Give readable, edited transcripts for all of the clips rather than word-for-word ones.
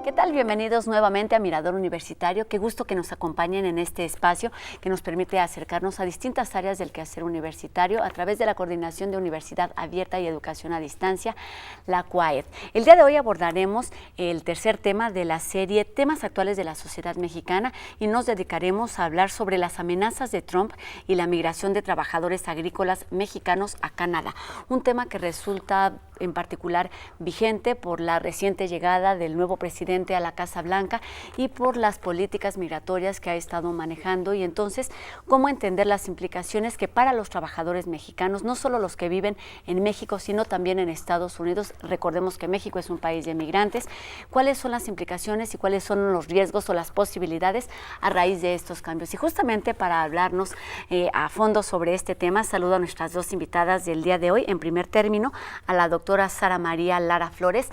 ¿Qué tal? Bienvenidos nuevamente a Mirador Universitario. Qué gusto que nos acompañen en este espacio que nos permite acercarnos a distintas áreas del quehacer universitario a través de la Coordinación de Universidad Abierta y Educación a Distancia, la CUAED. El día de hoy abordaremos el tercer tema de la serie Temas actuales de la sociedad mexicana y nos dedicaremos a hablar sobre las amenazas de Trump y la migración de trabajadores agrícolas mexicanos a Canadá. Un tema que resulta en particular vigente por la reciente llegada del nuevo presidente a la Casa Blanca y por las políticas migratorias que ha estado manejando, y entonces cómo entender las implicaciones que para los trabajadores mexicanos, no solo los que viven en México, sino también en Estados Unidos. Recordemos que México es un país de migrantes. ¿Cuáles son las implicaciones y cuáles son los riesgos o las posibilidades a raíz de estos cambios? Y justamente para hablarnos a fondo sobre este tema, saludo a nuestras dos invitadas del día de hoy. En primer término, a la doctora Sara María Lara Flores,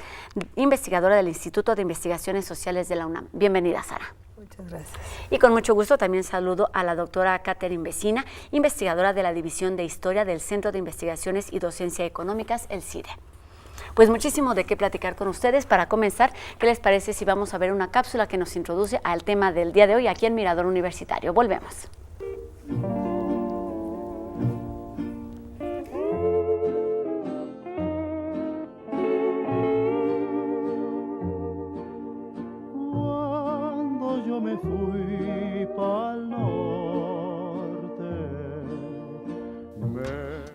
investigadora del Instituto de Investigaciones Sociales de la UNAM. Bienvenida, Sara. Muchas gracias. Y con mucho gusto también saludo a la doctora Catherine Vecina, investigadora de la División de Historia del Centro de Investigaciones y Docencia Económicas, el CIDE. Pues muchísimo de qué platicar con ustedes. Para comenzar, ¿qué les parece si vamos a ver una cápsula que nos introduce al tema del día de hoy aquí en Mirador Universitario? Volvemos. Me fui pa'l norte.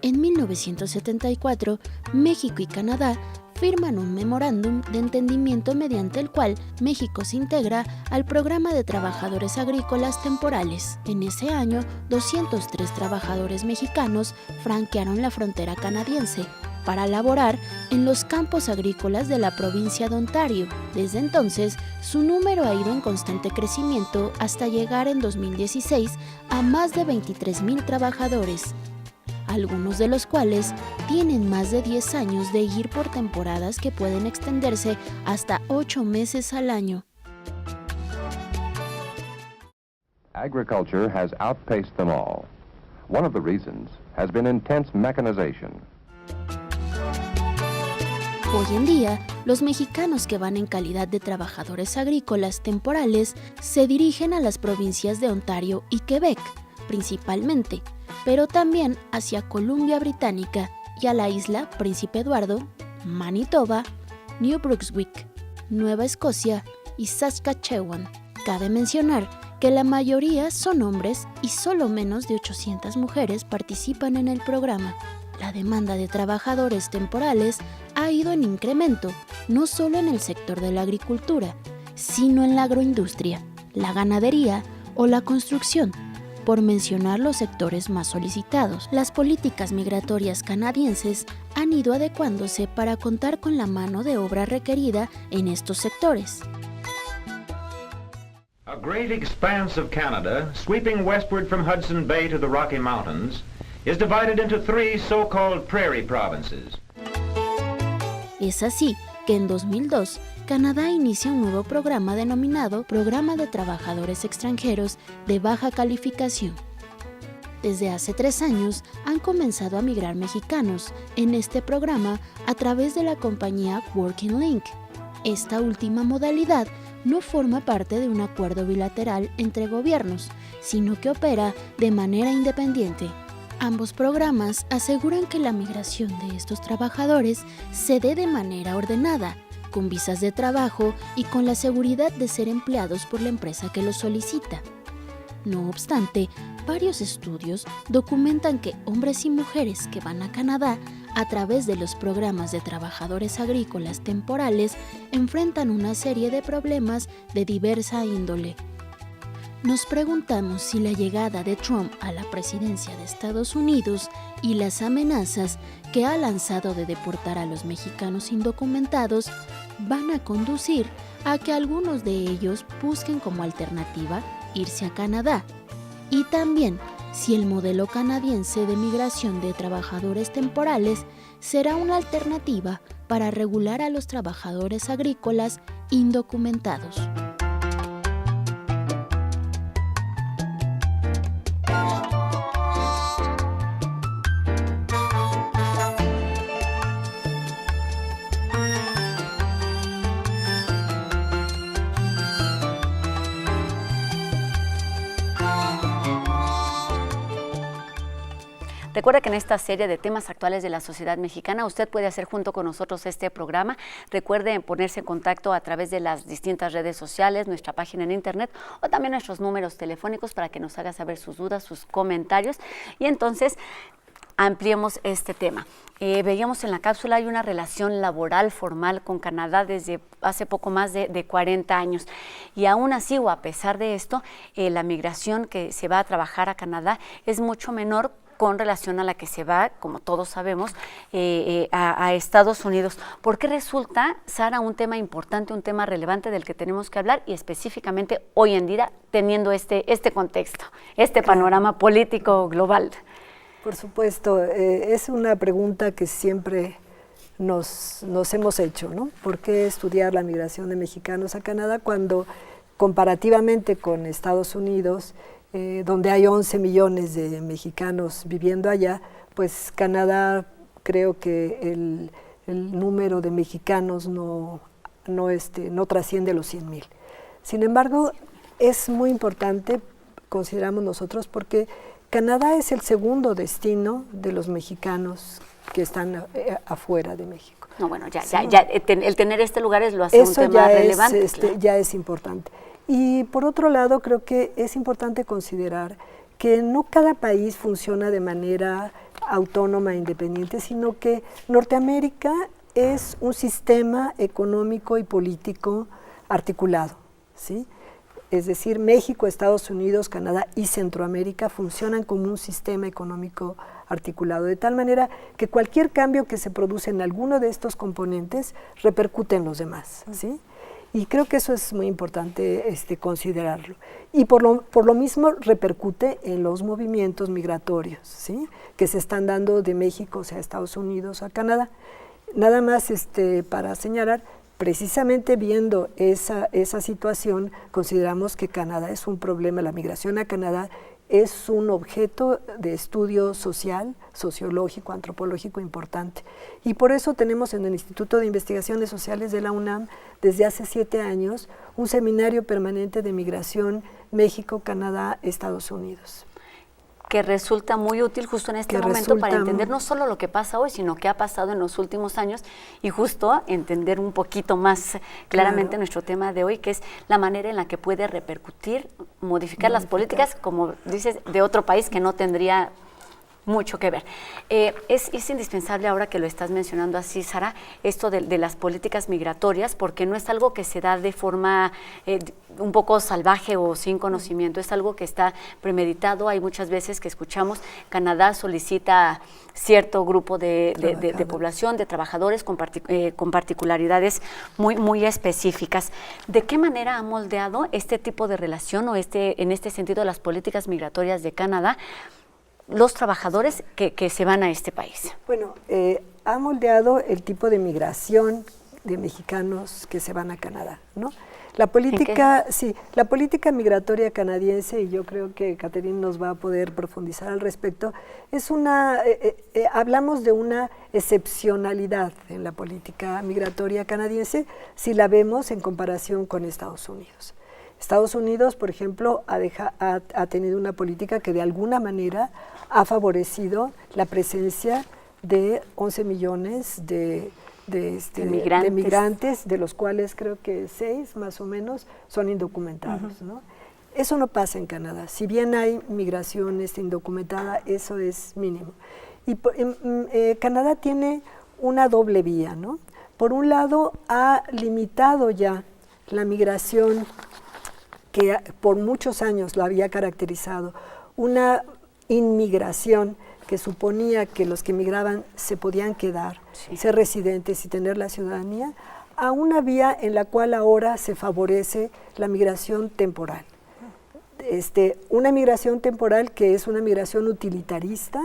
En 1974, México y Canadá firman un memorándum de entendimiento mediante el cual México se integra al Programa de Trabajadores Agrícolas Temporales. En ese año, 203 trabajadores mexicanos franquearon la frontera canadiense para laborar en los campos agrícolas de la provincia de Ontario. Desde entonces, su número ha ido en constante crecimiento hasta llegar en 2016 a más de 23,000 trabajadores, algunos de los cuales tienen más de 10 años de ir por temporadas que pueden extenderse hasta 8 meses al año. Agriculture has outpaced them all. One of the reasons has been intense mechanization. Hoy en día, los mexicanos que van en calidad de trabajadores agrícolas temporales se dirigen a las provincias de Ontario y Quebec, principalmente, pero también hacia Columbia Británica y a la isla Príncipe Eduardo, Manitoba, New Brunswick, Nueva Escocia y Saskatchewan. Cabe mencionar que la mayoría son hombres y solo menos de 800 mujeres participan en el programa. La demanda de trabajadores temporales ha ido en incremento, no solo en el sector de la agricultura, sino en la agroindustria, la ganadería o la construcción, por mencionar los sectores más solicitados. Las políticas migratorias canadienses han ido adecuándose para contar con la mano de obra requerida en estos sectores. A great expanse of Canada, sweeping westward from Hudson Bay to the Rocky Mountains, is divided into 3 so-called prairie provinces. Es así que en 2002, Canadá inicia un nuevo programa denominado Programa de Trabajadores Extranjeros de Baja Calificación. Desde hace 3 años han comenzado a migrar mexicanos en este programa a través de la compañía Working Link. Esta última modalidad no forma parte de un acuerdo bilateral entre gobiernos, sino que opera de manera independiente. Ambos programas aseguran que la migración de estos trabajadores se dé de manera ordenada, con visas de trabajo y con la seguridad de ser empleados por la empresa que los solicita. No obstante, varios estudios documentan que hombres y mujeres que van a Canadá a través de los programas de trabajadores agrícolas temporales enfrentan una serie de problemas de diversa índole. Nos preguntamos si la llegada de Trump a la presidencia de Estados Unidos y las amenazas que ha lanzado de deportar a los mexicanos indocumentados van a conducir a que algunos de ellos busquen como alternativa irse a Canadá. Y también si el modelo canadiense de migración de trabajadores temporales será una alternativa para regular a los trabajadores agrícolas indocumentados. Recuerde que en esta serie de temas actuales de la sociedad mexicana, usted puede hacer junto con nosotros este programa. Recuerde ponerse en contacto a través de las distintas redes sociales, nuestra página en internet o también nuestros números telefónicos para que nos haga saber sus dudas, sus comentarios y entonces ampliemos este tema. Veíamos en la cápsula, hay una relación laboral formal con Canadá desde hace poco más de 40 años y aún así o a pesar de esto, la migración que se va a trabajar a Canadá es mucho menor con relación a la que se va, como todos sabemos, a Estados Unidos. ¿Por qué resulta, Sara, un tema importante, un tema relevante del que tenemos que hablar y específicamente hoy en día teniendo este contexto, este panorama político global? Por supuesto, es una pregunta que siempre nos hemos hecho, ¿no? ¿Por qué estudiar la migración de mexicanos a Canadá cuando comparativamente con Estados Unidos, donde hay 11 millones de mexicanos viviendo allá, pues Canadá creo que el número de mexicanos no trasciende los 100,000. Sin embargo, es muy importante, consideramos nosotros, porque Canadá es el segundo destino de los mexicanos que están afuera de México. No, bueno, el tener este lugar lo hace un tema relevante. Claro. Ya es importante. Y por otro lado, creo que es importante considerar que no cada país funciona de manera autónoma e independiente, sino que Norteamérica es un sistema económico y político articulado, ¿sí? Es decir, México, Estados Unidos, Canadá y Centroamérica funcionan como un sistema económico articulado, de tal manera que cualquier cambio que se produce en alguno de estos componentes repercute en los demás, ¿sí? Y creo que eso es muy importante considerarlo. Y por lo mismo repercute en los movimientos migratorios, ¿sí? Que se están dando de México, o sea, Estados Unidos a Canadá. Nada más para señalar, precisamente viendo esa situación, consideramos que Canadá es un problema, la migración a Canadá es un objeto de estudio social, sociológico, antropológico importante. Y por eso tenemos en el Instituto de Investigaciones Sociales de la UNAM, desde hace 7 años, un seminario permanente de migración México, Canadá, Estados Unidos. Que resulta muy útil justo en este momento para entender no solo lo que pasa hoy, sino qué ha pasado en los últimos años y justo entender un poquito más claramente nuestro tema de hoy, que es la manera en la que puede repercutir, modificar las políticas, como dices, de otro país que no tendría mucho que ver. Es indispensable ahora que lo estás mencionando así, Sara, esto de las políticas migratorias, porque no es algo que se da de forma un poco salvaje o sin conocimiento, es algo que está premeditado. Hay muchas veces que escuchamos, Canadá solicita cierto grupo de población, de trabajadores con particularidades muy específicas. ¿De qué manera ha moldeado este tipo de relación o en este sentido las políticas migratorias de Canadá los trabajadores que se van a este país? Bueno, ha moldeado el tipo de migración de mexicanos que se van a Canadá, ¿no? La política migratoria canadiense, y yo creo que Catherine nos va a poder profundizar al respecto, es hablamos de una excepcionalidad en la política migratoria canadiense si la vemos en comparación con Estados Unidos. Estados Unidos, por ejemplo, ha tenido una política que de alguna manera ha favorecido la presencia de 11 millones de migrantes, de los cuales creo que 6 más o menos son indocumentados, ¿no? Eso no pasa en Canadá. Si bien hay migración indocumentada, eso es mínimo. Y Canadá tiene una doble vía, ¿no? Por un lado, ha limitado ya la migración que por muchos años lo había caracterizado, una inmigración que suponía que los que migraban se podían quedar, ser residentes y tener la ciudadanía, a una vía en la cual ahora se favorece la migración temporal. Una migración temporal que es una migración utilitarista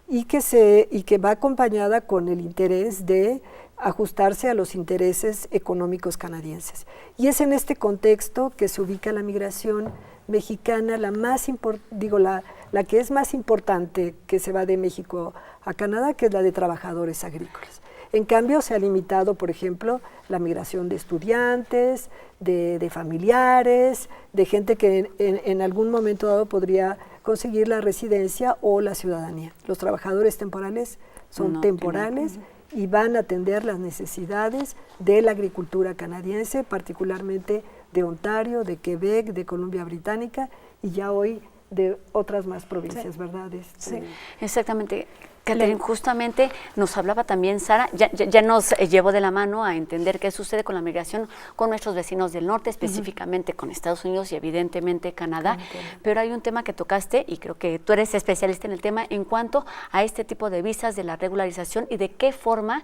y que va acompañada con el interés de ajustarse a los intereses económicos canadienses. Y es en este contexto que se ubica la migración mexicana, la que es más importante que se va de México a Canadá, que es la de trabajadores agrícolas. En cambio, se ha limitado, por ejemplo, la migración de estudiantes, de familiares, de gente que en algún momento dado podría conseguir la residencia o la ciudadanía. Los trabajadores temporales son temporales y van a atender las necesidades de la agricultura canadiense, particularmente de Ontario, de Quebec, de Columbia Británica y ya hoy de otras más provincias, ¿verdad? Sí, exactamente. Catherine, justamente nos hablaba también Sara, ya nos llevó de la mano a entender qué sucede con la migración con nuestros vecinos del norte, específicamente con Estados Unidos y evidentemente Canadá, pero hay un tema que tocaste y creo que tú eres especialista en el tema en cuanto a este tipo de visas, de la regularización y de qué forma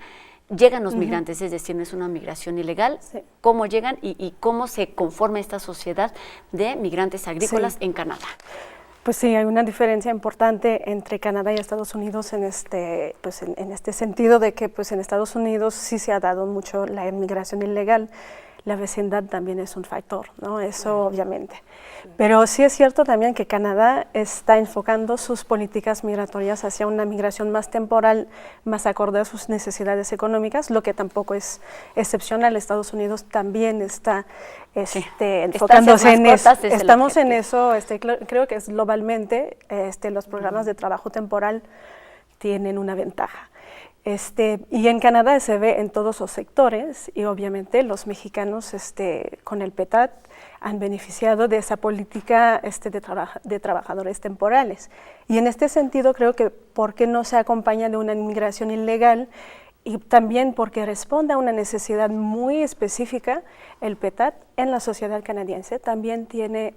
llegan los migrantes, es decir, no es una migración ilegal, cómo llegan y cómo se conforma esta sociedad de migrantes agrícolas en Canadá. Pues sí, hay una diferencia importante entre Canadá y Estados Unidos en este sentido de que pues en Estados Unidos sí se ha dado mucho la inmigración ilegal. La vecindad también es un factor, ¿no? Eso obviamente. Pero sí es cierto también que Canadá está enfocando sus políticas migratorias hacia una migración más temporal, más acorde a sus necesidades económicas, lo que tampoco es excepcional. Estados Unidos también está enfocándose en eso. Estamos en eso, creo que es globalmente los programas de trabajo temporal tienen una ventaja. Y en Canadá se ve en todos los sectores y obviamente los mexicanos con el PETAT han beneficiado de esa política de trabajadores temporales. Y en este sentido creo que porque no se acompaña de una inmigración ilegal y también porque responde a una necesidad muy específica, el PETAT en la sociedad canadiense también tiene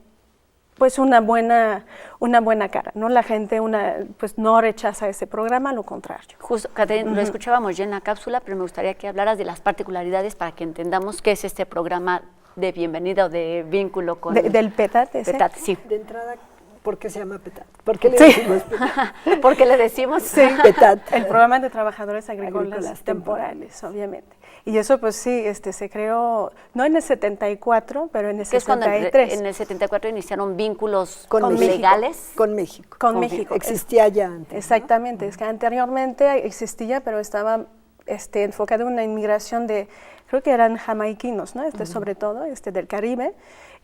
pues una buena cara, ¿no? La gente pues no rechaza ese programa, lo contrario. Justo, Catherine, lo escuchábamos ya en la cápsula, pero me gustaría que hablaras de las particularidades para que entendamos qué es este programa de bienvenida o de vínculo con... ¿Del PETAT ese? PETAT, sí. De entrada, ¿por qué se llama PETAT? ¿Por qué le decimos PETAT? ¿Por qué le decimos? Sí, PETAT. El programa de trabajadores agrícolas temporales, obviamente. Y eso pues sí, se creó, no en el 74, pero en el 73. En el 74 iniciaron vínculos legales. Con México. Con México. Existía ya antes. Exactamente, ¿no? Es que anteriormente existía, pero estaba enfocado en una inmigración de, creo que eran jamaiquinos, ¿no? Sobre todo, del Caribe.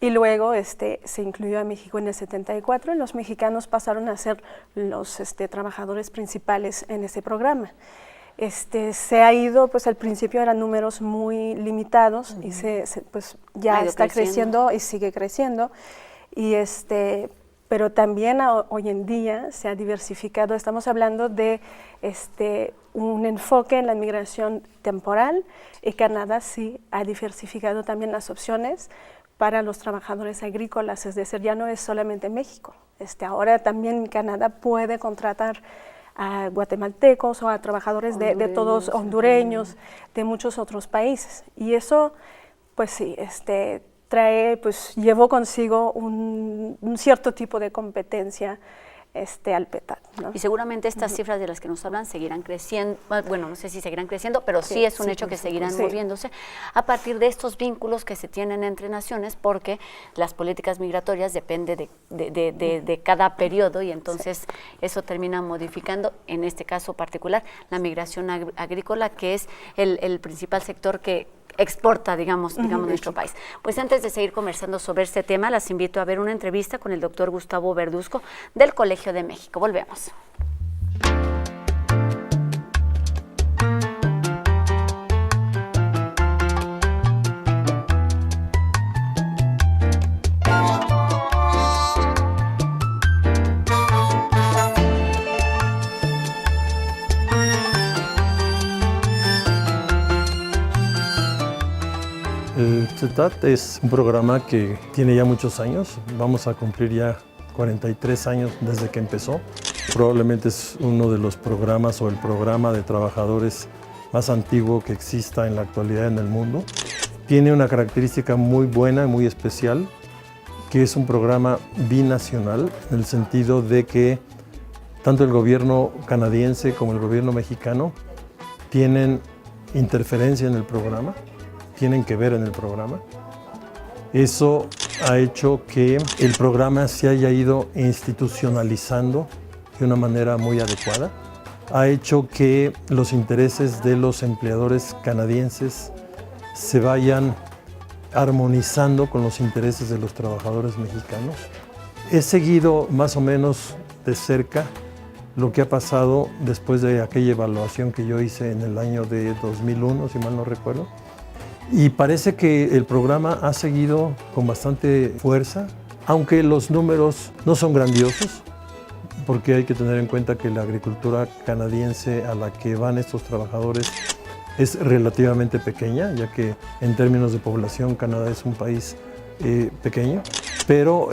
Y luego se incluyó a México en el 74 y los mexicanos pasaron a ser los trabajadores principales en ese programa. Se ha ido, pues al principio eran números muy limitados y pues ya está creciendo y sigue creciendo. Y pero también hoy en día se ha diversificado, estamos hablando de un enfoque en la migración temporal y Canadá sí ha diversificado también las opciones para los trabajadores agrícolas, es decir, ya no es solamente México. Ahora también Canadá puede contratar a guatemaltecos o a trabajadores de todos hondureños, de muchos otros países. Y eso, pues sí, pues llevó consigo un cierto tipo de competencia al PETAT, ¿no? Y seguramente estas cifras de las que nos hablan seguirán creciendo, bueno, no sé si seguirán creciendo, pero sí es un hecho que seguirán moviéndose a partir de estos vínculos que se tienen entre naciones, porque las políticas migratorias dependen de cada periodo y entonces eso termina modificando, en este caso particular, la migración agrícola, que es el principal sector que exporta, digamos nuestro país. Pues antes de seguir conversando sobre este tema, las invito a ver una entrevista con el doctor Gustavo Verduzco del Colegio de México. Volvemos. El PETAT es un programa que tiene ya muchos años, vamos a cumplir ya 43 años desde que empezó. Probablemente es uno de los programas o el programa de trabajadores más antiguo que exista en la actualidad en el mundo. Tiene una característica muy buena y muy especial, que es un programa binacional, en el sentido de que tanto el gobierno canadiense como el gobierno mexicano tienen interferencia en el programa, tienen que ver en el programa. Eso ha hecho que el programa se haya ido institucionalizando de una manera muy adecuada. Ha hecho que los intereses de los empleadores canadienses se vayan armonizando con los intereses de los trabajadores mexicanos. he seguido más o menos de cerca lo que ha pasado después de aquella evaluación que yo hice en el año de 2001, si mal no recuerdo. Y parece que el programa ha seguido con bastante fuerza, aunque los números no son grandiosos, porque hay que tener en cuenta que la agricultura canadiense a la que van estos trabajadores es relativamente pequeña, ya que en términos de población Canadá es un país pequeño, pero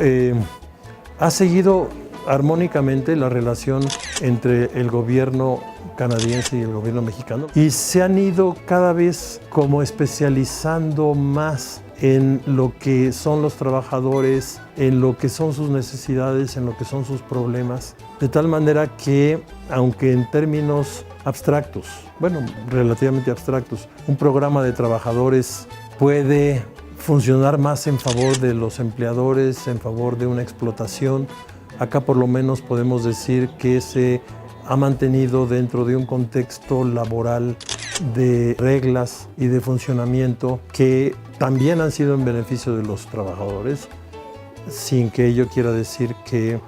ha seguido armónicamente la relación entre el gobierno canadiense y el gobierno mexicano, y se han ido cada vez como especializando más en lo que son los trabajadores, en lo que son sus necesidades, en lo que son sus problemas, de tal manera que, aunque en términos abstractos, bueno, relativamente abstractos, un programa de trabajadores puede funcionar más en favor de los empleadores, en favor de una explotación, acá por lo menos podemos decir que se ha mantenido dentro de un contexto laboral de reglas y de funcionamiento que también han sido en beneficio de los trabajadores, sin que ello quiera decir que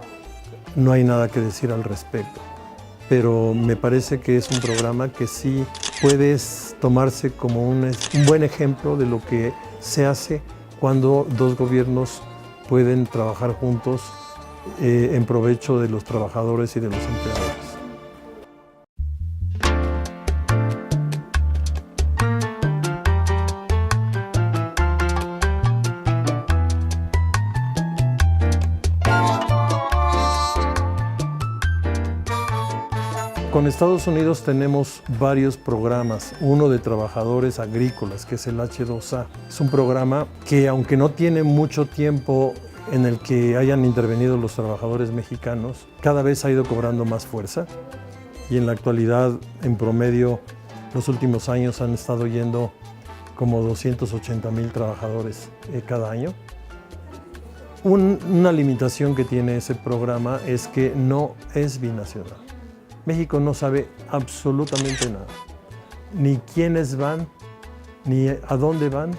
no hay nada que decir al respecto. Pero me parece que es un programa que sí puede tomarse como un buen ejemplo de lo que se hace cuando dos gobiernos pueden trabajar juntos en provecho de los trabajadores y de los empleadores. Con Estados Unidos tenemos varios programas, uno de trabajadores agrícolas, que es el H2A. Es un programa que, aunque no tiene mucho tiempo en el que hayan intervenido los trabajadores mexicanos, cada vez ha ido cobrando más fuerza, y en la actualidad, en promedio, los últimos años han estado yendo como 280,000 trabajadores cada año. Una limitación que tiene ese programa es que no es binacional. México no sabe absolutamente nada, ni quiénes van, ni a dónde van,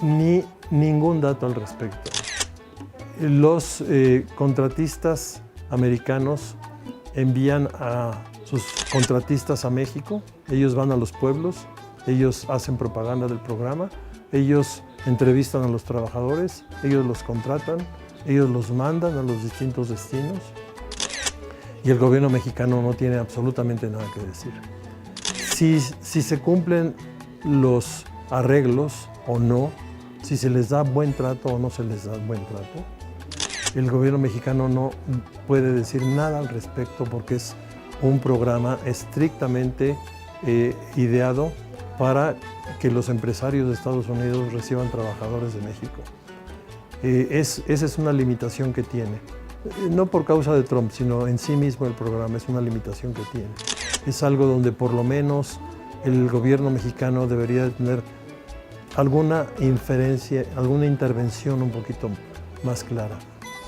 ni ningún dato al respecto. Los contratistas americanos envían a sus contratistas a México, ellos van a los pueblos, ellos hacen propaganda del programa, ellos entrevistan a los trabajadores, ellos los contratan, ellos los mandan a los distintos destinos. Y el gobierno mexicano no tiene absolutamente nada que decir. Si se cumplen los arreglos o no, si se les da buen trato o no se les da buen trato, el gobierno mexicano no puede decir nada al respecto, porque es un programa estrictamente ideado para que los empresarios de Estados Unidos reciban trabajadores de México. Esa es una limitación que tiene. No por causa de Trump, sino en sí mismo el programa es una limitación que tiene. Es algo donde por lo menos el gobierno mexicano debería tener alguna inferencia, alguna intervención un poquito más clara,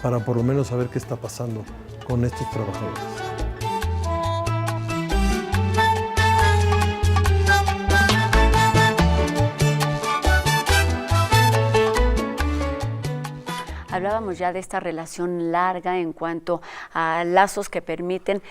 para por lo menos saber qué está pasando con estos trabajadores. Hablábamos ya de esta relación larga en cuanto a lazos que permiten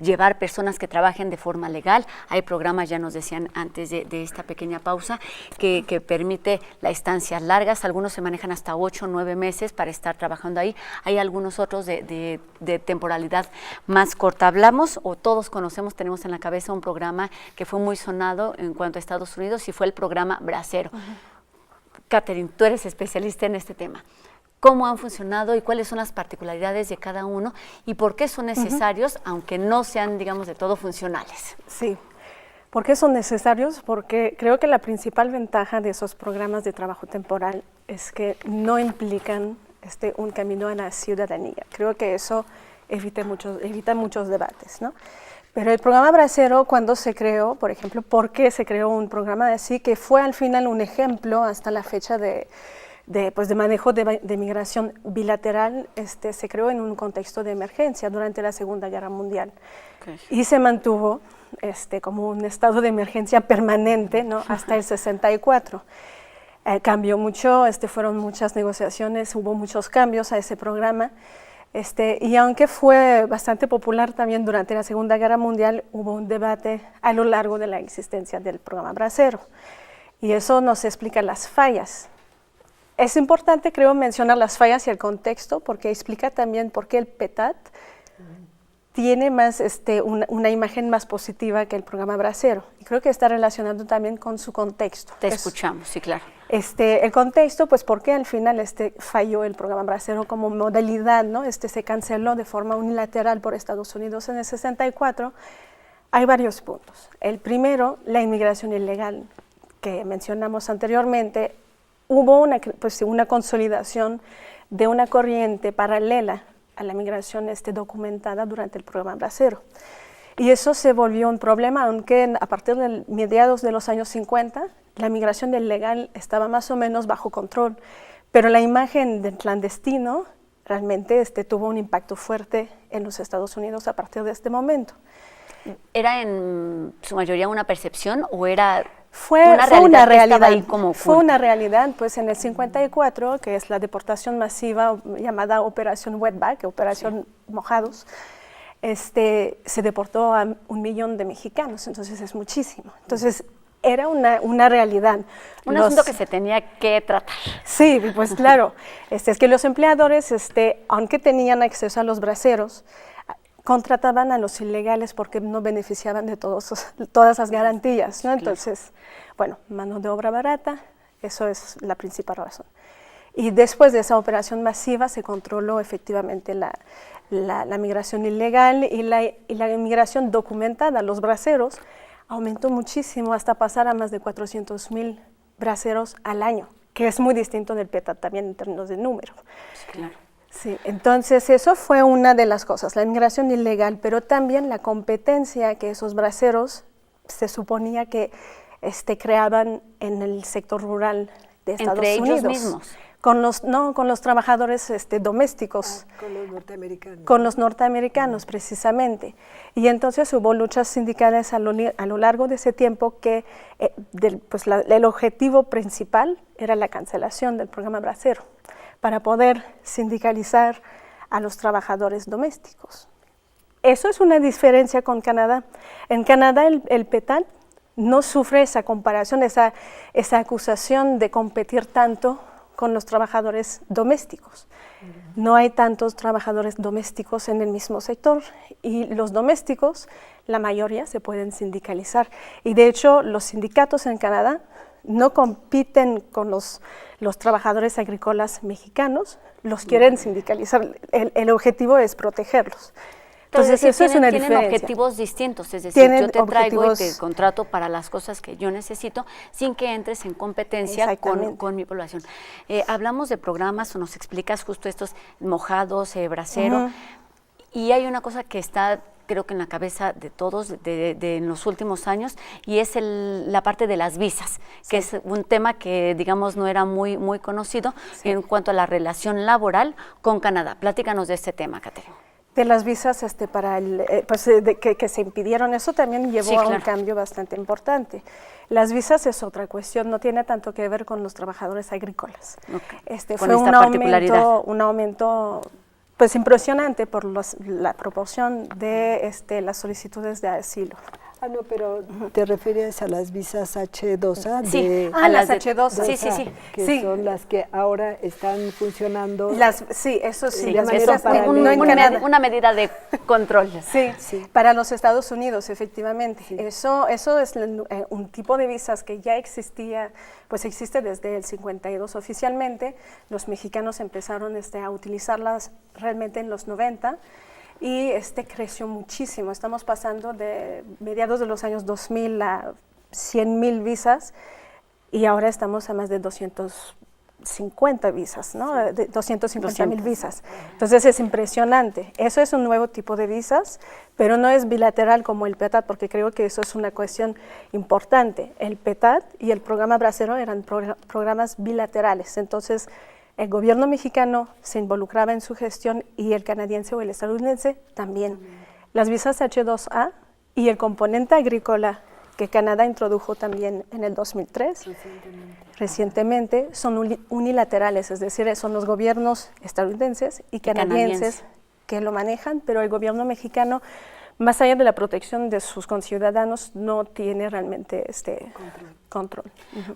llevar personas que trabajen de forma legal. Hay programas, ya nos decían antes de esta pequeña pausa, que permite las estancias largas. Algunos se manejan hasta 8 o 9 meses para estar trabajando ahí. Hay algunos otros de temporalidad más corta. Hablamos, o todos conocemos, tenemos en la cabeza un programa que fue muy sonado en cuanto a Estados Unidos, y fue el programa Bracero. Catherine, tú eres especialista en este tema. ¿Cómo han funcionado y cuáles son las particularidades de cada uno y por qué son necesarios, aunque no sean, digamos, de todo funcionales? Sí. ¿Por qué son necesarios? Porque creo que la principal ventaja de esos programas de trabajo temporal es que no implican un camino a la ciudadanía. Creo que eso evita muchos debates, ¿no? Pero el programa Bracero, cuando se creó, por ejemplo, ¿por qué se creó un programa así? Que fue al final un ejemplo hasta la fecha de manejo de migración bilateral, se creó en un contexto de emergencia durante la Segunda Guerra Mundial. Okay. Y se mantuvo como un estado de emergencia permanente, ¿no? Hasta el 64. Cambió mucho, fueron muchas negociaciones, hubo muchos cambios a ese programa. Y aunque fue bastante popular también durante la Segunda Guerra Mundial, hubo un debate a lo largo de la existencia del programa Bracero. Y eso nos explica las fallas. Es importante, creo, mencionar las fallas y el contexto, porque explica también por qué el PETAT tiene más una imagen más positiva que el programa Bracero. Y creo que está relacionado también con su contexto. Te escuchamos, sí, claro. El contexto, pues porque al final falló el programa Bracero como modalidad, ¿no? Se canceló de forma unilateral por Estados Unidos en el 64. Hay varios puntos. El primero, la inmigración ilegal que mencionamos anteriormente. Hubo una consolidación de una corriente paralela a la migración documentada durante el programa Bracero. Y eso se volvió un problema, aunque a partir de mediados de los años 50, la migración ilegal estaba más o menos bajo control, pero la imagen del clandestino realmente tuvo un impacto fuerte en los Estados Unidos a partir de este momento. ¿Era en su mayoría una percepción o era Fue una realidad, ahí como fue una realidad, pues en el 54, que es la deportación masiva llamada Operación Wetback, Operación Mojados, se deportó a 1 millón de mexicanos, entonces es muchísimo. Entonces era una realidad. Un asunto que se tenía que tratar. Sí, pues claro, es que los empleadores, aunque tenían acceso a los braceros, contrataban a los ilegales porque no beneficiaban de todas las garantías, ¿no? Entonces, bueno, mano de obra barata, eso es la principal razón. Y después de esa operación masiva se controló efectivamente la migración ilegal y la inmigración documentada. Los braceros aumentó muchísimo hasta pasar a más de 400,000 braceros al año, que es muy distinto del PETAT también en términos de número. Sí, claro. Sí, entonces eso fue una de las cosas, la inmigración ilegal, pero también la competencia que esos braceros se suponía que creaban en el sector rural de Estados Unidos. ¿Entre ellos mismos? Con los trabajadores domésticos. Con los norteamericanos. Con los norteamericanos, precisamente. Y entonces hubo luchas sindicales a lo largo de ese tiempo que el objetivo principal era la cancelación del programa Bracero, para poder sindicalizar a los trabajadores domésticos. Eso es una diferencia con Canadá. En Canadá el PETAT no sufre esa comparación, esa acusación de competir tanto con los trabajadores domésticos. No hay tantos trabajadores domésticos en el mismo sector y los domésticos, la mayoría se pueden sindicalizar. Y de hecho los sindicatos en Canadá no compiten con los trabajadores agrícolas mexicanos, los quieren sindicalizar, el objetivo es protegerlos. Entonces eso es una diferencia. Tienen objetivos distintos, es decir, yo te traigo y te contrato para las cosas que yo necesito sin que entres en competencia con mi población. Hablamos de programas o nos explicas justo estos mojados, bracero, y hay una cosa que está creo que en la cabeza de todos en los últimos años, y es la parte de las visas, que es un tema que, digamos, no era muy conocido en cuanto a la relación laboral con Canadá. Platícanos de este tema, Caterina. De las visas para que se impidieron, eso también llevó a un cambio bastante importante. Las visas es otra cuestión, no tiene tanto que ver con los trabajadores agrícolas. Okay. Fue un aumento pues impresionante por la proporción de las solicitudes de asilo. Ah, no, pero te refieres a las visas H2A. Sí, a las H2A. Sí. Que son las que ahora están funcionando. Sí, eso sí. De manera una medida de control. Sí, para los Estados Unidos, efectivamente. Sí. Eso es un tipo de visas que ya existía, pues existe desde el 52 oficialmente. Los mexicanos empezaron a utilizarlas realmente en los 90. Y creció muchísimo. Estamos pasando de mediados de los años 2000 a 100,000 visas y ahora estamos a más de 250 visas, ¿no? De 250,000 visas. Entonces es impresionante. Eso es un nuevo tipo de visas, pero no es bilateral como el PETAT, porque creo que eso es una cuestión importante. El PETAT y el programa Bracero eran programas bilaterales. Entonces el gobierno mexicano se involucraba en su gestión y el canadiense o el estadounidense también. Las visas H2A y el componente agrícola que Canadá introdujo también en el 2003. Recientemente son unilaterales, es decir, son los gobiernos estadounidenses y canadienses que lo manejan, pero el gobierno mexicano, más allá de la protección de sus conciudadanos, no tiene realmente control.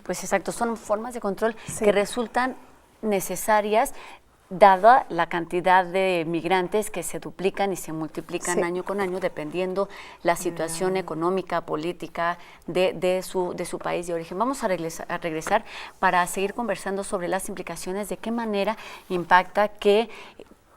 Pues exacto, son formas de control que resultan necesarias dada la cantidad de migrantes que se duplican y se multiplican año con año dependiendo la situación económica, política de su país de origen. Vamos a regresar para seguir conversando sobre las implicaciones de qué manera impacta que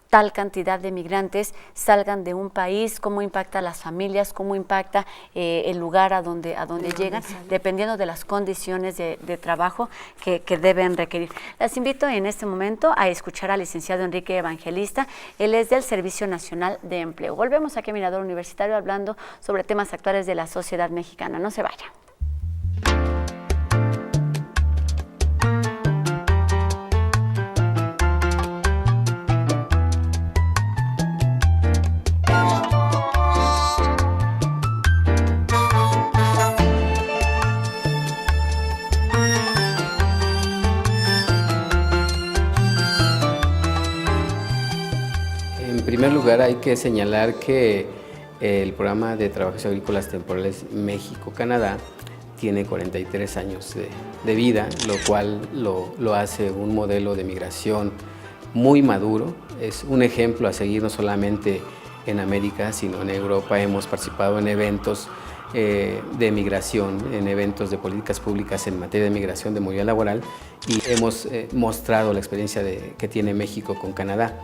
tal cantidad de migrantes salgan de un país, cómo impacta a las familias, cómo impacta el lugar a donde llegan, dependiendo de las condiciones de trabajo que deben requerir. Las invito en este momento a escuchar al licenciado Enrique Evangelista. Él es del Servicio Nacional de Empleo. Volvemos aquí a Mirador Universitario hablando sobre temas actuales de la sociedad mexicana. No se vaya. En primer lugar, hay que señalar que el programa de trabajos agrícolas temporales México-Canadá tiene 43 años de vida, lo cual lo hace un modelo de migración muy maduro. Es un ejemplo a seguir no solamente en América, sino en Europa. Hemos participado en eventos de migración, en eventos de políticas públicas en materia de migración, de movilidad laboral, y hemos mostrado la experiencia que tiene México con Canadá.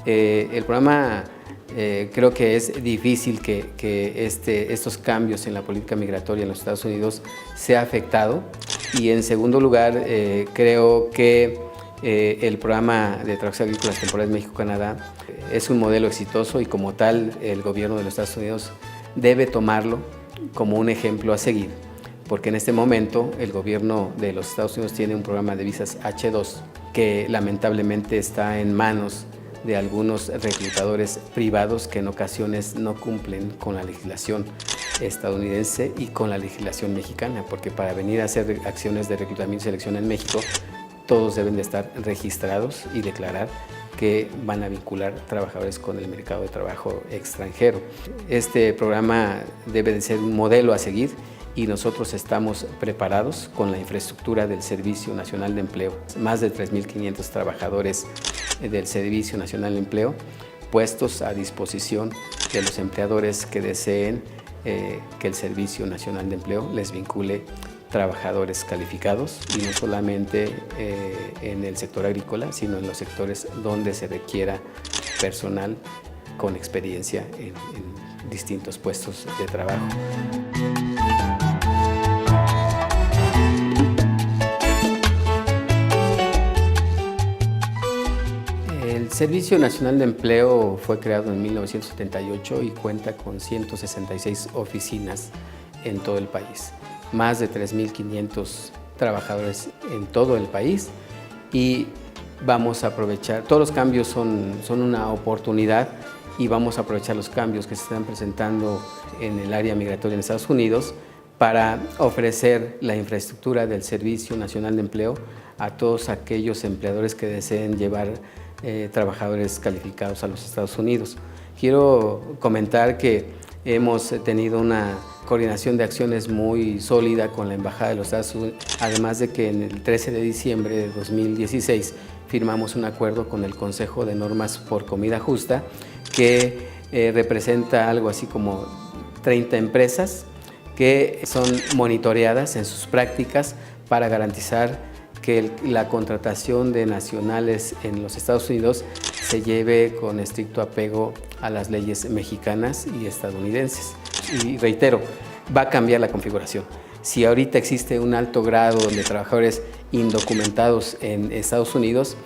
El programa creo que es difícil que estos cambios en la política migratoria en los Estados Unidos sea afectado, y en segundo lugar creo que el programa de trabajos agrícolas temporales México-Canadá es un modelo exitoso y como tal el gobierno de los Estados Unidos debe tomarlo como un ejemplo a seguir, porque en este momento el gobierno de los Estados Unidos tiene un programa de visas H2 que lamentablemente está en manos de algunos reclutadores privados que en ocasiones no cumplen con la legislación estadounidense y con la legislación mexicana, porque para venir a hacer acciones de reclutamiento y selección en México, todos deben de estar registrados y declarar que van a vincular trabajadores con el mercado de trabajo extranjero. Este programa debe de ser un modelo a seguir y nosotros estamos preparados con la infraestructura del Servicio Nacional de Empleo. Más de 3.500 trabajadores del Servicio Nacional de Empleo puestos a disposición de los empleadores que deseen que el Servicio Nacional de Empleo les vincule trabajadores calificados, y no solamente en el sector agrícola, sino en los sectores donde se requiera personal con experiencia en distintos puestos de trabajo. El Servicio Nacional de Empleo fue creado en 1978 y cuenta con 166 oficinas en todo el país, más de 3.500 trabajadores en todo el país, y vamos a aprovechar, todos los cambios son una oportunidad, y vamos a aprovechar los cambios que se están presentando en el área migratoria en Estados Unidos para ofrecer la infraestructura del Servicio Nacional de Empleo a todos aquellos empleadores que deseen llevar trabajadores calificados a los Estados Unidos. Quiero comentar que hemos tenido una coordinación de acciones muy sólida con la Embajada de los Estados Unidos, además de que en el 13 de diciembre de 2016 firmamos un acuerdo con el Consejo de Normas por Comida Justa, que representa algo así como 30 empresas que son monitoreadas en sus prácticas para garantizar que la contratación de nacionales en los Estados Unidos se lleve con estricto apego a las leyes mexicanas y estadounidenses. Y reitero, va a cambiar la configuración. Si ahorita existe un alto grado de trabajadores indocumentados en Estados Unidos,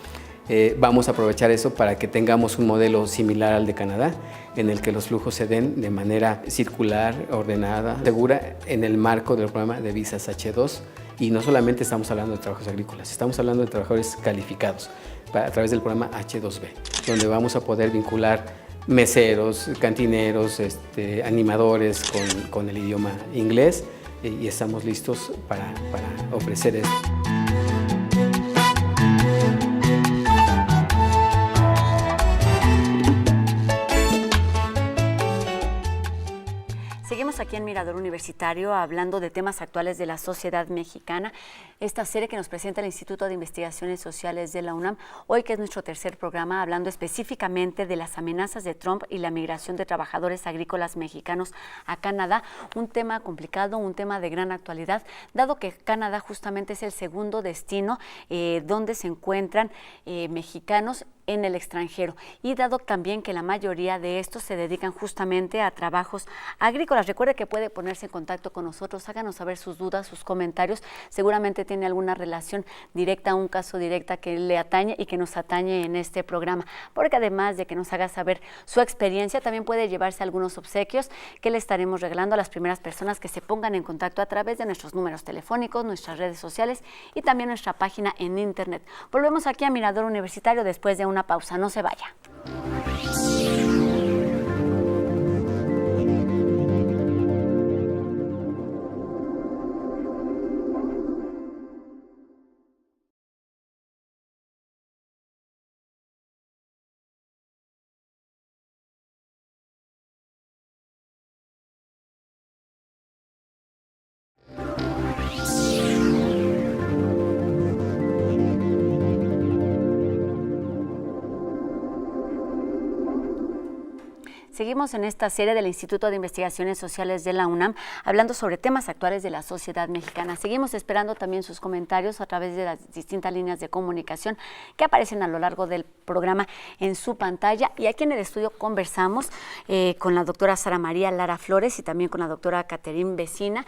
vamos a aprovechar eso para que tengamos un modelo similar al de Canadá, en el que los flujos se den de manera circular, ordenada, segura, en el marco del programa de visas H2. Y no solamente estamos hablando de trabajos agrícolas, estamos hablando de trabajadores calificados a través del programa H2B, donde vamos a poder vincular meseros, cantineros, animadores con el idioma inglés, y estamos listos para ofrecer esto. Seguimos aquí en Mirador Universitario hablando de temas actuales de la sociedad mexicana. Esta serie que nos presenta el Instituto de Investigaciones Sociales de la UNAM, hoy que es nuestro tercer programa, hablando específicamente de las amenazas de Trump y la migración de trabajadores agrícolas mexicanos a Canadá. Un tema complicado, un tema de gran actualidad, dado que Canadá justamente es el segundo destino donde se encuentran mexicanos en el extranjero, y dado también que la mayoría de estos se dedican justamente a trabajos agrícolas. Recuerde que puede ponerse en contacto con nosotros, háganos saber sus dudas, sus comentarios, seguramente tiene alguna relación directa, un caso directa que le atañe y que nos atañe en este programa, porque además de que nos haga saber su experiencia, también puede llevarse algunos obsequios que le estaremos regalando a las primeras personas que se pongan en contacto a través de nuestros números telefónicos, nuestras redes sociales y también nuestra página en internet. Volvemos aquí a Mirador Universitario después de una pausa, no se vaya. Seguimos en esta serie del Instituto de Investigaciones Sociales de la UNAM, hablando sobre temas actuales de la sociedad mexicana. Seguimos esperando también sus comentarios a través de las distintas líneas de comunicación que aparecen a lo largo del programa en su pantalla. Y aquí en el estudio conversamos con la doctora Sara María Lara Flores y también con la doctora Catherine Vecina,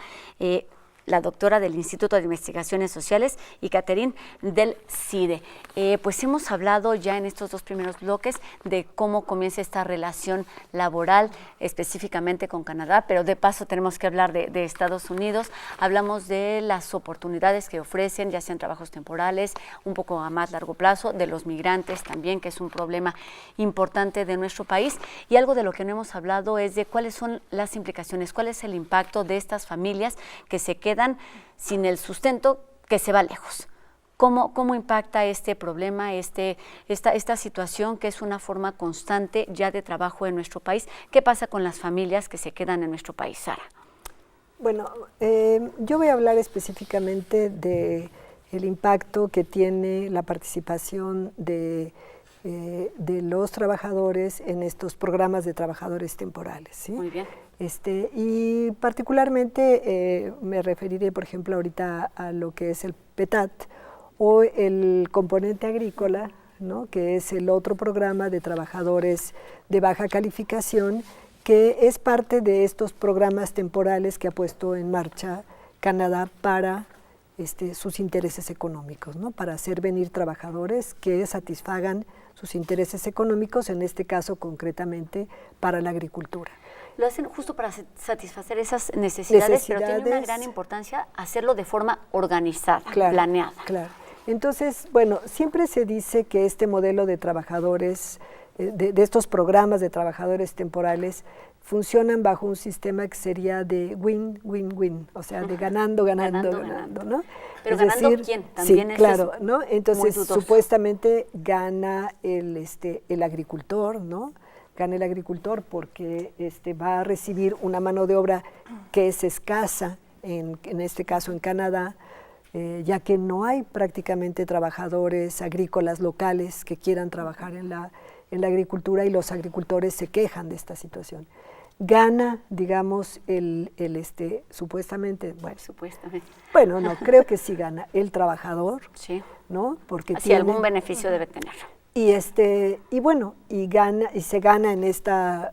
la doctora del Instituto de Investigaciones Sociales, y Catherine del CIDE. Pues hemos hablado ya en estos dos primeros bloques de cómo comienza esta relación laboral específicamente con Canadá, pero de paso tenemos que hablar de Estados Unidos. Hablamos de las oportunidades que ofrecen, ya sean trabajos temporales, un poco a más largo plazo, de los migrantes también, que es un problema importante de nuestro país, y algo de lo que no hemos hablado es de cuáles son las implicaciones, cuál es el impacto de estas familias que se quedan sin el sustento, que se va lejos. ¿Cómo impacta este problema, esta situación que es una forma constante ya de trabajo en nuestro país? ¿Qué pasa con las familias que se quedan en nuestro país, Sara? Bueno, yo voy a hablar específicamente del impacto que tiene la participación de los trabajadores en estos programas de trabajadores temporales, ¿sí? Muy bien. Y particularmente me referiré, por ejemplo, ahorita a lo que es el PETAT o el componente agrícola, ¿no?, que es el otro programa de trabajadores de baja calificación, que es parte de estos programas temporales que ha puesto en marcha Canadá para sus intereses económicos, ¿no?, para hacer venir trabajadores que satisfagan sus intereses económicos, en este caso concretamente para la agricultura. Lo hacen justo para satisfacer esas necesidades, pero tiene una gran importancia hacerlo de forma organizada, claro, planeada. Claro. Entonces, bueno, siempre se dice que este modelo de trabajadores, de estos programas de trabajadores temporales, funcionan bajo un sistema que sería de win-win-win, o sea, de ganando, ¿no? Pero es ganando decir, ¿quién? También sí, es claro, ¿no? Entonces, muy dudoso. supuestamente gana el agricultor, ¿no? Gana el agricultor porque va a recibir una mano de obra que es escasa, en este caso en Canadá, ya que no hay prácticamente trabajadores agrícolas locales que quieran trabajar en la agricultura, y los agricultores se quejan de esta situación. Gana, digamos, supuestamente, bueno, no, creo que sí gana el trabajador, sí, ¿no? Porque así algún beneficio debe tener. Y bueno, y se gana en esta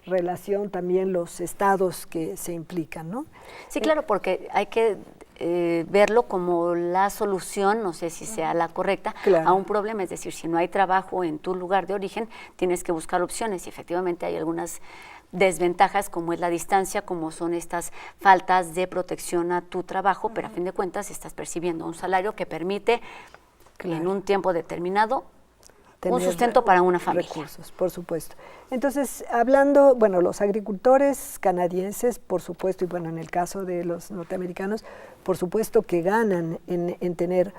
relación también los estados que se implican, ¿no? Sí, claro, porque hay que verlo como la solución, no sé si sea la correcta, claro, a un problema. Es decir, si no hay trabajo en tu lugar de origen, tienes que buscar opciones, y efectivamente hay algunas desventajas, como es la distancia, como son estas faltas de protección a tu trabajo, pero a fin de cuentas estás percibiendo un salario que permite, claro, en un tiempo determinado, tener un sustento para una familia. Recursos, por supuesto. Entonces, hablando, bueno, los agricultores canadienses, por supuesto, y bueno, en el caso de los norteamericanos, por supuesto que ganan en tener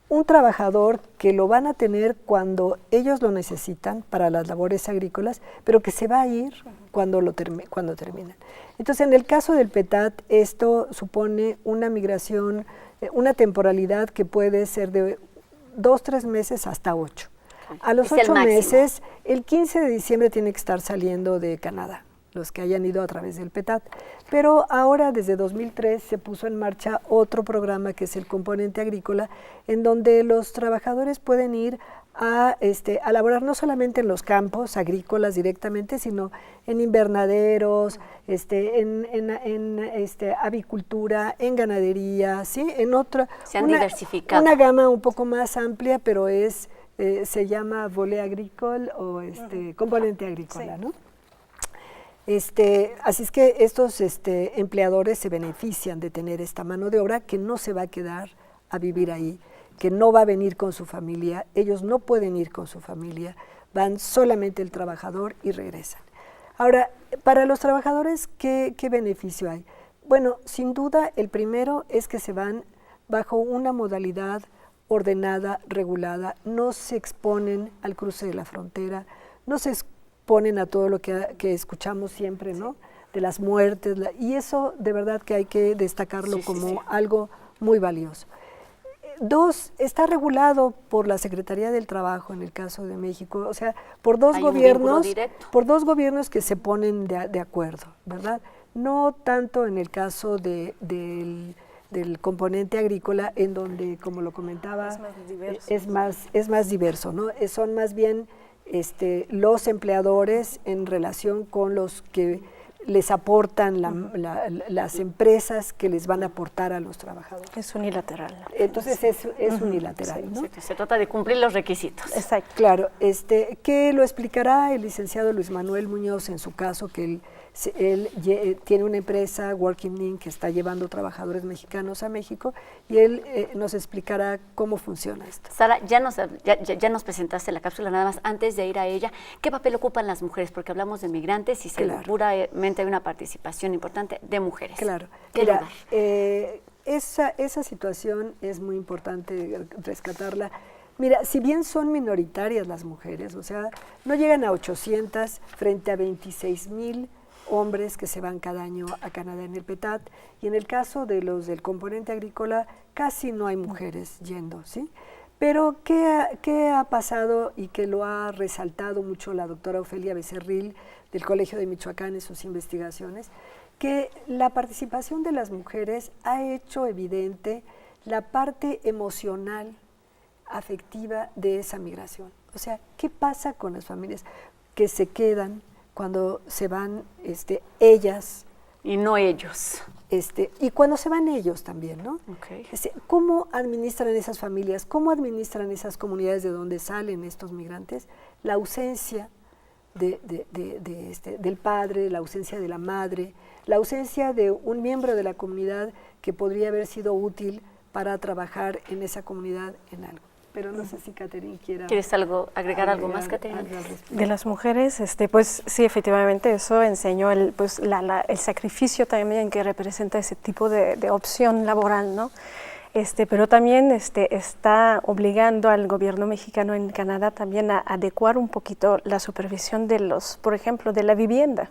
un trabajador que lo van a tener cuando ellos lo necesitan para las labores agrícolas, pero que se va a ir cuando terminan. Entonces, en el caso del PETAT, esto supone una migración, una temporalidad que puede ser de 2-3 meses hasta 8. A los 8 meses, el 15 de diciembre tiene que estar saliendo de Canadá, los que hayan ido a través del PETAT. Pero ahora, desde 2003, se puso en marcha otro programa que es el componente agrícola, en donde los trabajadores pueden ir a laborar no solamente en los campos agrícolas directamente, sino en invernaderos, en avicultura, en ganadería, ¿sí? En otra, se han diversificado. Una gama un poco más amplia, pero se llama volet agricole o componente agrícola, ¿no? Así es que estos empleadores se benefician de tener esta mano de obra que no se va a quedar a vivir ahí, que no va a venir con su familia, ellos no pueden ir con su familia, van solamente el trabajador y regresan. Ahora, para los trabajadores, ¿qué beneficio hay? Bueno, sin duda, el primero es que se van bajo una modalidad ordenada, regulada, no se exponen al cruce de la frontera, no se exponen a todo lo que escuchamos siempre, ¿no? De las muertes, y eso de verdad que hay que destacarlo como algo muy valioso. 2, está regulado por la Secretaría del Trabajo en el caso de México, o sea, por dos gobiernos que se ponen de acuerdo, ¿verdad? No tanto en el caso del componente agrícola, en donde, como lo comentaba, es más diverso, ¿no? Son más bien los empleadores en relación con los que les aportan las empresas que les van a aportar a los trabajadores. Es unilateral. Entonces es unilateral, ¿no? Se trata de cumplir los requisitos. Exacto. Claro, que lo explicará el licenciado Luis Manuel Muñoz en su caso, que él tiene una empresa, Working Inc., que está llevando trabajadores mexicanos a México, y él nos explicará cómo funciona esto. Sara, ya nos presentaste la cápsula, nada más antes de ir a ella, ¿qué papel ocupan las mujeres? Porque hablamos de migrantes y seguramente hay una participación importante de mujeres. Claro. Mira, esa situación es muy importante rescatarla. Mira, si bien son minoritarias las mujeres, o sea, no llegan a 800 frente a 26,000 hombres que se van cada año a Canadá en el PETAT, y en el caso de los del componente agrícola casi no hay mujeres yendo, ¿sí? Pero ¿qué ha pasado y que lo ha resaltado mucho la doctora Ofelia Becerril del Colegio de Michoacán en sus investigaciones? Que la participación de las mujeres ha hecho evidente la parte emocional, afectiva de esa migración. O sea, ¿qué pasa con las familias que se quedan cuando se van ellas? Y no ellos. Y cuando se van ellos también, ¿no? Okay. ¿Cómo administran esas familias? ¿Cómo administran esas comunidades de donde salen estos migrantes? La ausencia del padre, la ausencia de la madre, la ausencia de un miembro de la comunidad que podría haber sido útil para trabajar en esa comunidad en algo. Pero no sé si Catherine ¿Quieres agregar algo más, Catherine? De las mujeres, pues sí, efectivamente eso enseñó el sacrificio también que representa ese tipo de opción laboral, ¿no? Pero también está obligando al gobierno mexicano en Canadá también a adecuar un poquito la supervisión de por ejemplo, de la vivienda.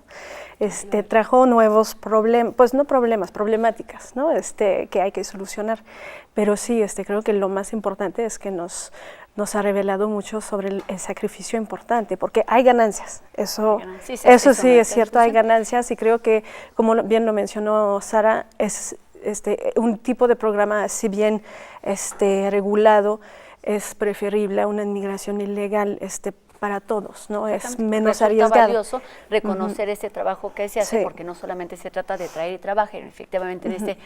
Trajo nuevos problemáticas, ¿no? Que hay que solucionar. Pero sí, creo que lo más importante es que nos ha revelado mucho sobre el sacrificio importante, porque hay ganancias. Eso sí es cierto, hay ganancias, y creo que, como bien lo mencionó Sara, es un tipo de programa, si bien regulado, es preferible a una inmigración ilegal para todos, ¿no? Es menos arriesgado. Es valioso reconocer ese trabajo que se hace, porque no solamente se trata de traer y trabajar, efectivamente en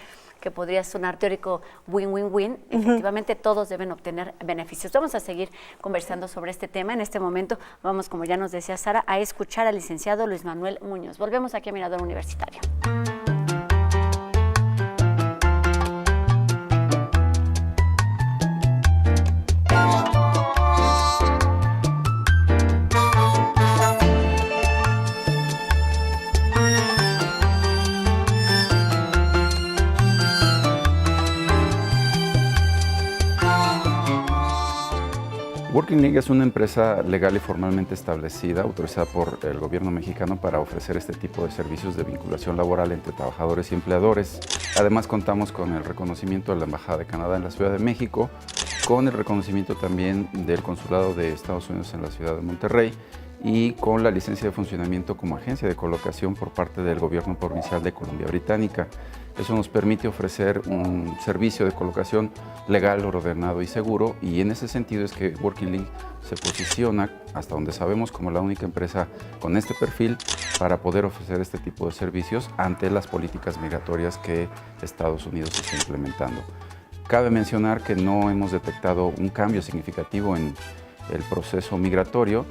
que podría sonar teórico win-win-win, efectivamente todos deben obtener beneficios. Vamos a seguir conversando sobre este tema. En este momento vamos, como ya nos decía Sara, a escuchar al licenciado Luis Manuel Muñoz. Volvemos aquí a Mirador Universitario. Working Link es una empresa legal y formalmente establecida, autorizada por el gobierno mexicano para ofrecer este tipo de servicios de vinculación laboral entre trabajadores y empleadores. Además, contamos con el reconocimiento de la Embajada de Canadá en la Ciudad de México, con el reconocimiento también del Consulado de Estados Unidos en la Ciudad de Monterrey y con la licencia de funcionamiento como agencia de colocación por parte del Gobierno Provincial de Columbia Británica. Eso nos permite ofrecer un servicio de colocación legal, ordenado y seguro, y en ese sentido es que Working Link se posiciona, hasta donde sabemos, como la única empresa con este perfil para poder ofrecer este tipo de servicios ante las políticas migratorias que Estados Unidos está implementando. Cabe mencionar que no hemos detectado un cambio significativo en el proceso migratorio.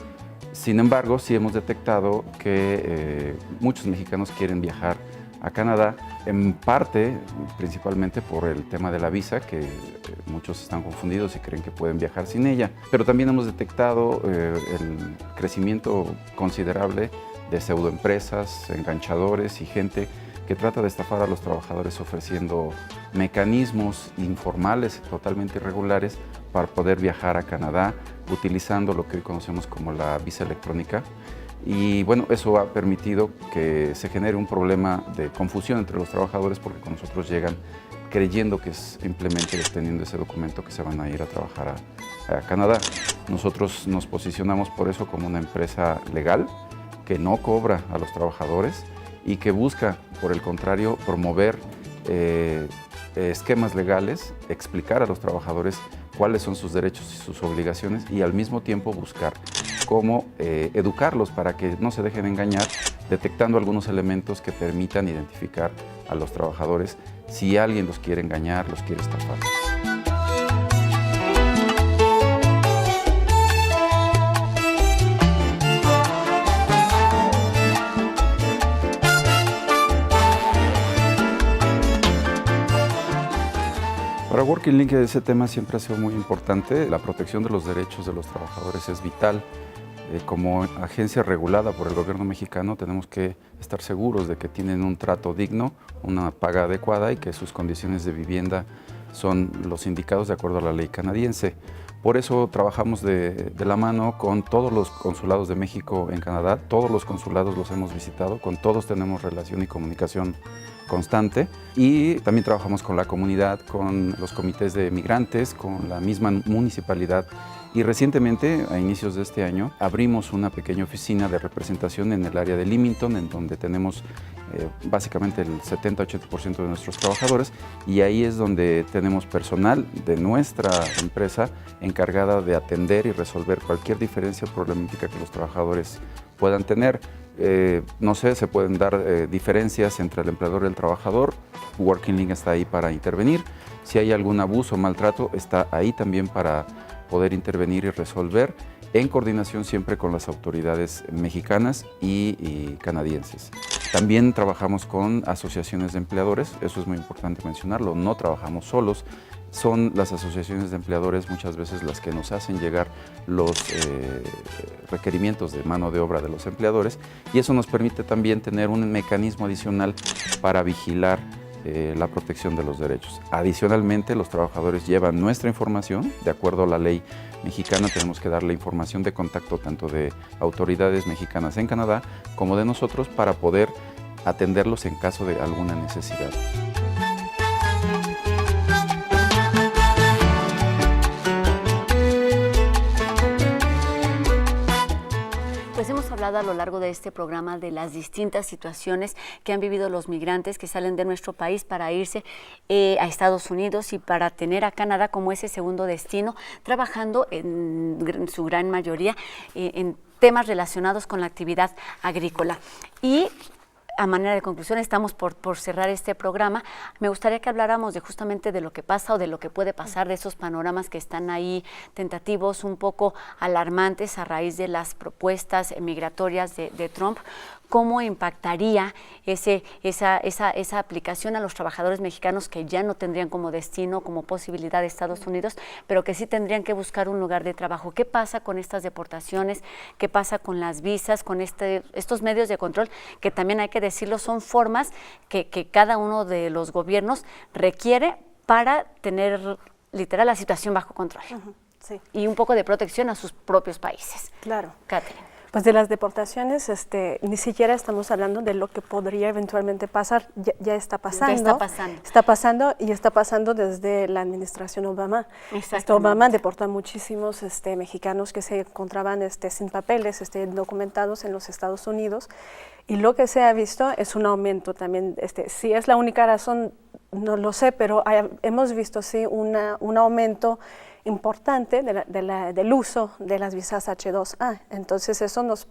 Sin embargo, sí hemos detectado que muchos mexicanos quieren viajar a Canadá, en parte, principalmente por el tema de la visa, que muchos están confundidos y creen que pueden viajar sin ella. Pero también hemos detectado el crecimiento considerable de pseudoempresas, enganchadores y gente que trata de estafar a los trabajadores ofreciendo mecanismos informales, totalmente irregulares, para poder viajar a Canadá, utilizando lo que hoy conocemos como la visa electrónica. Y bueno, eso ha permitido que se genere un problema de confusión entre los trabajadores porque con nosotros llegan creyendo que es simplemente teniendo ese documento que se van a ir a trabajar a Canadá. Nosotros nos posicionamos por eso como una empresa legal que no cobra a los trabajadores y que busca, por el contrario, promover esquemas legales, explicar a los trabajadores cuáles son sus derechos y sus obligaciones y al mismo tiempo buscar cómo educarlos para que no se dejen engañar, detectando algunos elementos que permitan identificar a los trabajadores si alguien los quiere engañar, los quiere estafar. Para Working Link ese tema siempre ha sido muy importante. La protección de los derechos de los trabajadores es vital. Como agencia regulada por el gobierno mexicano tenemos que estar seguros de que tienen un trato digno, una paga adecuada y que sus condiciones de vivienda son los indicados de acuerdo a la ley canadiense. Por eso trabajamos de la mano con todos los consulados de México en Canadá. Todos los consulados los hemos visitado, con todos tenemos relación y comunicación constante y también trabajamos con la comunidad, con los comités de migrantes, con la misma municipalidad y recientemente, a inicios de este año, abrimos una pequeña oficina de representación en el área de Leamington, en donde tenemos básicamente el 70-80% de nuestros trabajadores y ahí es donde tenemos personal de nuestra empresa encargada de atender y resolver cualquier diferencia o problemática que los trabajadores puedan tener. No sé, se pueden dar diferencias entre el empleador y el trabajador. Working Link está ahí para intervenir. Si hay algún abuso o maltrato, está ahí también para poder intervenir y resolver en coordinación siempre con las autoridades mexicanas y canadienses. También trabajamos con asociaciones de empleadores, eso es muy importante mencionarlo, no trabajamos solos. Son las asociaciones de empleadores muchas veces las que nos hacen llegar los requerimientos de mano de obra de los empleadores y eso nos permite también tener un mecanismo adicional para vigilar la protección de los derechos. Adicionalmente, los trabajadores llevan nuestra información, de acuerdo a la ley mexicana tenemos que darle información de contacto tanto de autoridades mexicanas en Canadá como de nosotros para poder atenderlos en caso de alguna necesidad. Pues hemos hablado a lo largo de este programa de las distintas situaciones que han vivido los migrantes que salen de nuestro país para irse a Estados Unidos y para tener a Canadá como ese segundo destino, trabajando en su gran mayoría en temas relacionados con la actividad agrícola. Y a manera de conclusión, estamos por cerrar este programa. Me gustaría que habláramos de justamente de lo que pasa o de lo que puede pasar, de esos panoramas que están ahí tentativos, un poco alarmantes a raíz de las propuestas migratorias de Trump. ¿Cómo impactaría esa aplicación a los trabajadores mexicanos que ya no tendrían como destino, como posibilidad de Estados Unidos, pero que sí tendrían que buscar un lugar de trabajo? ¿Qué pasa con estas deportaciones? ¿Qué pasa con las visas, con estos medios de control que también hay que decirlo, son formas que cada uno de los gobiernos requiere para tener literal la situación bajo control? Sí. y un poco de protección a sus propios países. Claro. Catherine. Pues de las deportaciones, ni siquiera estamos hablando de lo que podría eventualmente pasar, ya está pasando. Ya está pasando. Está pasando y está pasando desde la administración Obama. Obama deportó a muchísimos mexicanos que se encontraban sin papeles, documentados en los Estados Unidos. Y lo que se ha visto es un aumento también. Si es la única razón, no lo sé, pero hemos visto sí un aumento importante del uso de las visas H2A. Entonces eso nos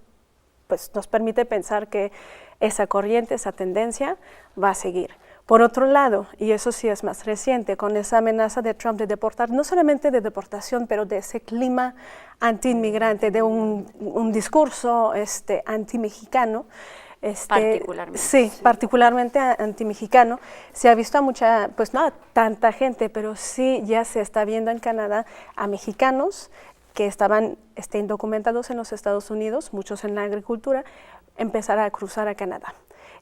permite pensar que esa corriente, esa tendencia va a seguir. Por otro lado, y eso sí es más reciente, con esa amenaza de Trump de deportar, no solamente de deportación, pero de ese clima anti-inmigrante, de un discurso anti-mexicano, particularmente. Sí, particularmente anti-mexicano. Se ha visto a mucha, pues no a tanta gente, pero sí ya se está viendo en Canadá a mexicanos que estaban indocumentados en los Estados Unidos, muchos en la agricultura, empezar a cruzar a Canadá.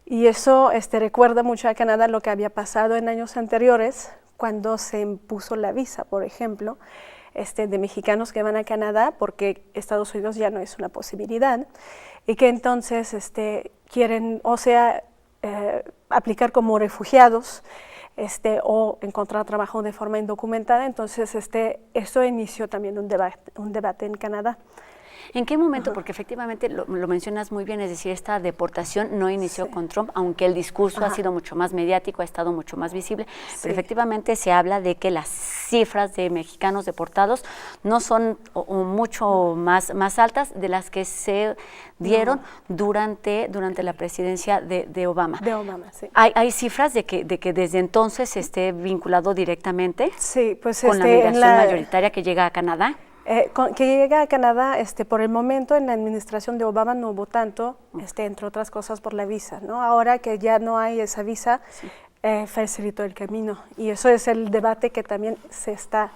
Y eso recuerda mucho a Canadá lo que había pasado en años anteriores, cuando se impuso la visa, por ejemplo, de mexicanos que van a Canadá porque Estados Unidos ya no es una posibilidad, y que entonces quieren, o sea, aplicar como refugiados o encontrar trabajo de forma indocumentada. Entonces eso inició también un debate en Canadá. ¿En qué momento? Porque efectivamente lo mencionas muy bien, es decir, esta deportación no inició con Trump, aunque el discurso ha sido mucho más mediático, ha estado mucho más visible, pero efectivamente se habla de que las cifras de mexicanos deportados no son mucho más altas de las que se dieron durante la presidencia de Obama. De Obama, sí. ¿Hay cifras de que desde entonces esté vinculado directamente con la migración mayoritaria que llega a Canadá? Que llega a Canadá, por el momento en la administración de Obama no hubo tanto, entre otras cosas por la visa, ¿no? Ahora que ya no hay esa visa, facilitó el camino, y eso es el debate que también se está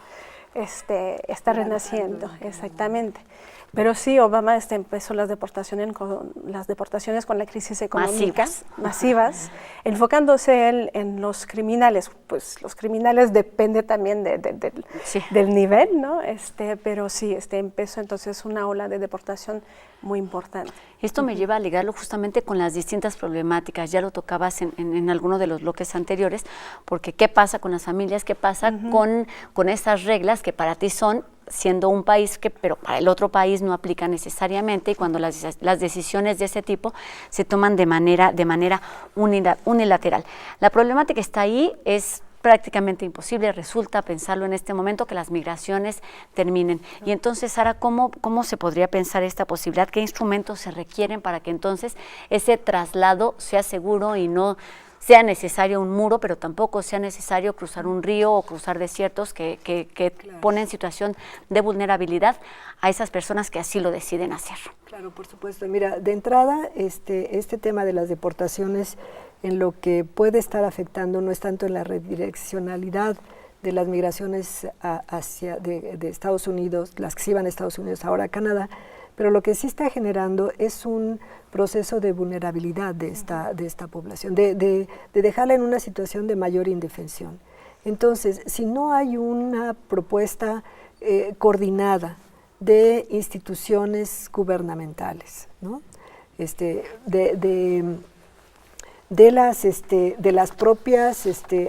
renaciendo, exactamente. Pero sí, Obama empezó las deportaciones con la crisis económica masivas, enfocándose él en los criminales. Pues los criminales depende también del nivel, ¿no? Pero sí, empezó entonces una ola de deportación muy importante. Esto me lleva a ligarlo justamente con las distintas problemáticas, ya lo tocabas en alguno de los bloques anteriores, porque ¿qué pasa con las familias? ¿Qué pasa con esas reglas que para ti son, siendo un país pero para el otro país no aplica necesariamente, y cuando las decisiones de ese tipo se toman de manera unilateral? La problemática está ahí, es prácticamente imposible, resulta pensarlo en este momento, que las migraciones terminen. Y entonces, Sara, ¿cómo se podría pensar esta posibilidad? ¿Qué instrumentos se requieren para que entonces ese traslado sea seguro y no sea necesario un muro, pero tampoco sea necesario cruzar un río o cruzar desiertos que ponen en situación de vulnerabilidad a esas personas que así lo deciden hacer? Claro, por supuesto. Mira, de entrada, este tema de las deportaciones, en lo que puede estar afectando no es tanto en la redireccionalidad de las migraciones de Estados Unidos, las que se iban a Estados Unidos, ahora a Canadá, pero lo que sí está generando es un proceso de vulnerabilidad de esta población, de dejarla en una situación de mayor indefensión. Entonces, si no hay una propuesta coordinada de instituciones gubernamentales, ¿no? De las propias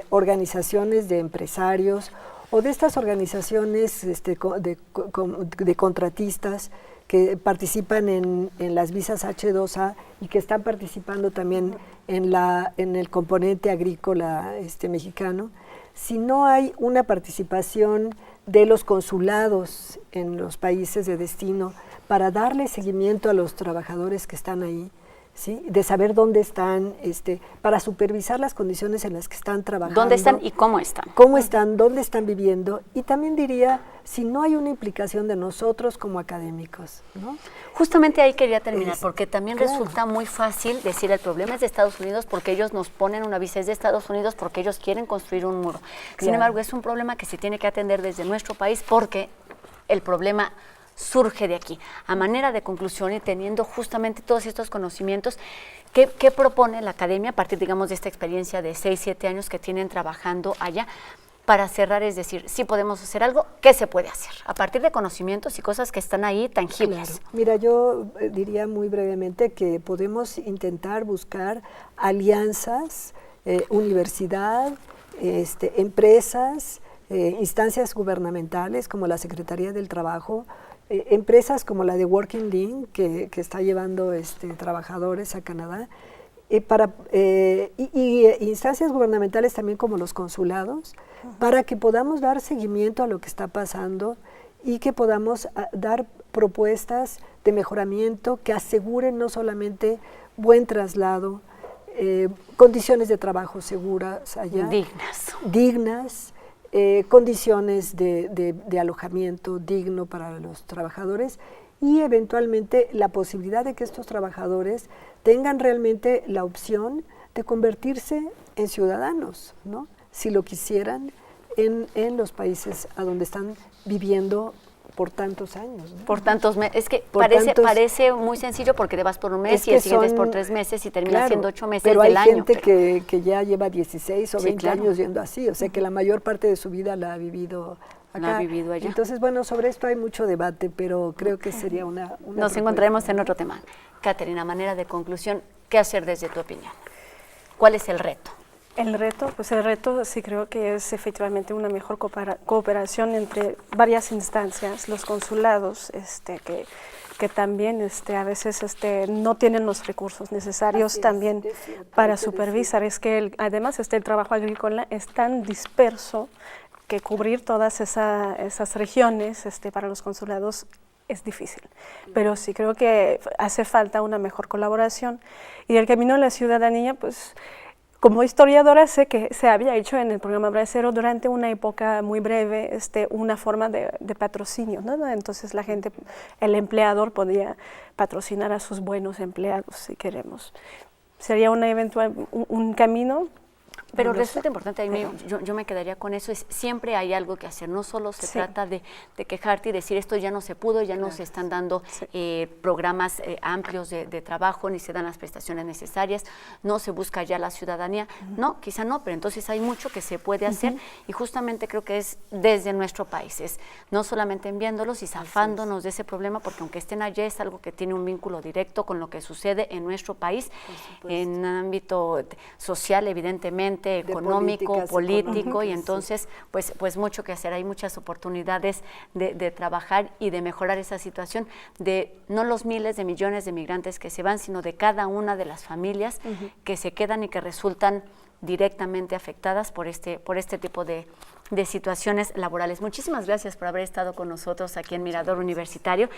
organizaciones de empresarios o de estas organizaciones de contratistas que participan en las visas H2A y que están participando también en el componente agrícola mexicano. Si no hay una participación de los consulados en los países de destino para darle seguimiento a los trabajadores que están ahí, ¿sí? De saber dónde están, para supervisar las condiciones en las que están trabajando. ¿Dónde están y cómo están? ¿Cómo están? ¿Dónde están viviendo? Y también diría, si no hay una implicación de nosotros como académicos, ¿no? Justamente ahí quería terminar, porque también resulta muy fácil decir el problema es de Estados Unidos porque ellos nos ponen una visa, es de Estados Unidos porque ellos quieren construir un muro. Sin embargo, es un problema que se tiene que atender desde nuestro país porque el problema surge de aquí. A manera de conclusión y teniendo justamente todos estos conocimientos, ¿qué propone la academia a partir, digamos, de esta experiencia de 6, 7 años que tienen trabajando allá para cerrar, es decir, si podemos hacer algo, ¿qué se puede hacer? A partir de conocimientos y cosas que están ahí tangibles. Claro. Mira, yo diría muy brevemente que podemos intentar buscar alianzas, universidad, empresas, instancias gubernamentales como la Secretaría del Trabajo, empresas como la de Working Link, que está llevando trabajadores a Canadá, y instancias gubernamentales también como los consulados, para que podamos dar seguimiento a lo que está pasando y que podamos dar propuestas de mejoramiento que aseguren no solamente buen traslado, condiciones de trabajo seguras allá, dignas, condiciones de alojamiento digno para los trabajadores y eventualmente la posibilidad de que estos trabajadores tengan realmente la opción de convertirse en ciudadanos, ¿no? Si lo quisieran, en los países a donde están viviendo por tantos años, ¿no? Por tantos meses. Es que parece muy sencillo porque te vas por un mes y el siguiente es por 3 meses y termina siendo 8 meses del año. Pero hay gente que ya lleva 16 o 20 años yendo así, o sea que la mayor parte de su vida la ha vivido acá. La ha vivido allá. Entonces, bueno, sobre esto hay mucho debate, pero creo que sería una Nos encontraremos en otro tema. Caterina, manera de conclusión, ¿qué hacer desde tu opinión? ¿Cuál es el reto? El reto sí creo que es efectivamente una mejor cooperación entre varias instancias, los consulados, que también a veces no tienen los recursos necesarios también para supervisar. Es que además el trabajo agrícola es tan disperso que cubrir todas esas regiones para los consulados es difícil, pero sí creo que hace falta una mejor colaboración. Y el camino de la ciudadanía, pues como historiadora sé que se había hecho en el programa Bracero durante una época muy breve una forma de patrocinio, ¿no? Entonces la gente, el empleador podía patrocinar a sus buenos empleados, si queremos. Sería un camino. Pero resulta importante, yo me quedaría con eso, es siempre hay algo que hacer, no solo se trata de quejarte y decir esto ya no se pudo, ya no se están dando programas amplios de trabajo, ni se dan las prestaciones necesarias, no se busca ya la ciudadanía, no, quizá no, pero entonces hay mucho que se puede hacer y justamente creo que es desde nuestro país, es no solamente enviándolos y zafándonos de ese problema, porque aunque estén allá es algo que tiene un vínculo directo con lo que sucede en nuestro país, en ámbito social evidentemente, económico, político, y entonces pues mucho que hacer, hay muchas oportunidades de trabajar y de mejorar esa situación de no los miles de millones de migrantes que se van, sino de cada una de las familias que se quedan y que resultan directamente afectadas por este tipo de situaciones laborales. Muchísimas gracias por haber estado con nosotros aquí en Mirador Universitario,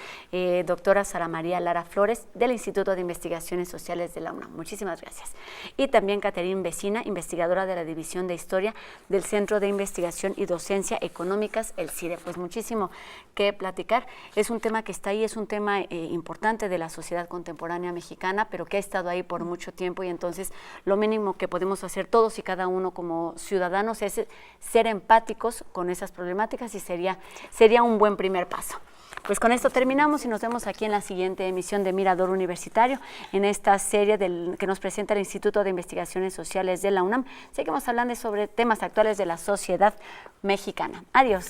doctora Sara María Lara Flores, del Instituto de Investigaciones Sociales de la UNAM. Muchísimas gracias. Y también Caterina Vecina, investigadora de la División de Historia del Centro de Investigación y Docencia Económicas, el CIDE. Pues muchísimo que platicar. Es un tema que está ahí, es un tema importante de la sociedad contemporánea mexicana, pero que ha estado ahí por mucho tiempo, y entonces lo mínimo que podemos hacer todos y cada uno como ciudadanos es ser empáticos con esas problemáticas, y sería un buen primer paso. Pues con esto terminamos y nos vemos aquí en la siguiente emisión de Mirador Universitario, en esta serie que nos presenta el Instituto de Investigaciones Sociales de la UNAM. Seguimos hablando sobre temas actuales de la sociedad mexicana. Adiós.